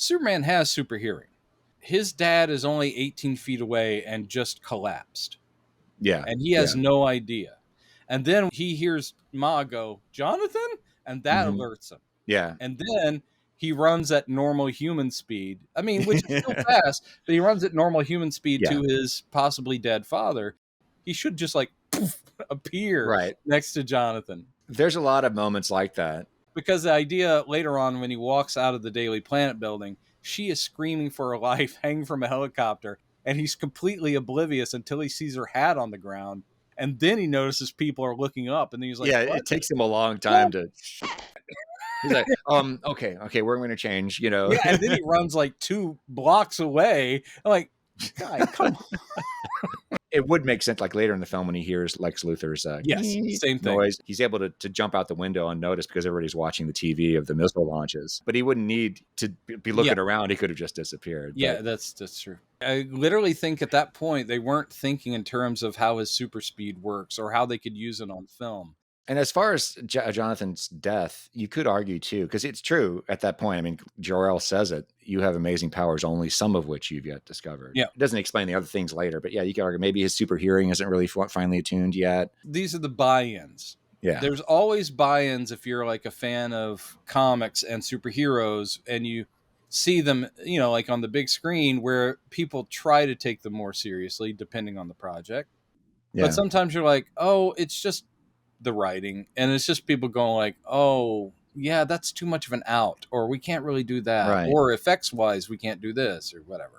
Superman has super hearing. His dad is only 18 feet away and just collapsed. Yeah. And he has no idea. And then he hears Ma go, Jonathan? And that alerts him. Yeah. And then he runs at normal human speed. I mean, which is still fast, but he runs at normal human speed to his possibly dead father. He should just like poof, appear next to Jonathan. There's a lot of moments like that. Because the idea later on when he walks out of the Daily Planet building, she is screaming for her life, hanging from a helicopter, and he's completely oblivious until he sees her hat on the ground. And then he notices people are looking up, and then he's like, what? It takes him a long time to... He's like, okay, we're going to change, you know. Yeah, and then he runs like 2 blocks away. I'm like, guy, come on. It would make sense, like later in the film when he hears Lex Luthor's same thing. noise, he's able to jump out the window unnoticed because everybody's watching the TV of the missile launches. But he wouldn't need to be looking around. He could have just disappeared. Yeah, that's true. I literally think at that point they weren't thinking in terms of how his super speed works or how they could use it on film. And as far as Jonathan's death, you could argue too, because it's true at that point. I mean, Jor-El says it, you have amazing powers, only some of which you've yet discovered. Yeah. It doesn't explain the other things later, but yeah, you could argue maybe his super hearing isn't really finely attuned yet. These are the buy-ins. Yeah. There's always buy-ins if you're like a fan of comics and superheroes and you see them, you know, like on the big screen where people try to take them more seriously depending on the project. Yeah. But sometimes you're like, oh, it's just the writing, and it's just people going like, oh yeah, that's too much of an out, or we can't really do that, or effects wise we can't do this or whatever.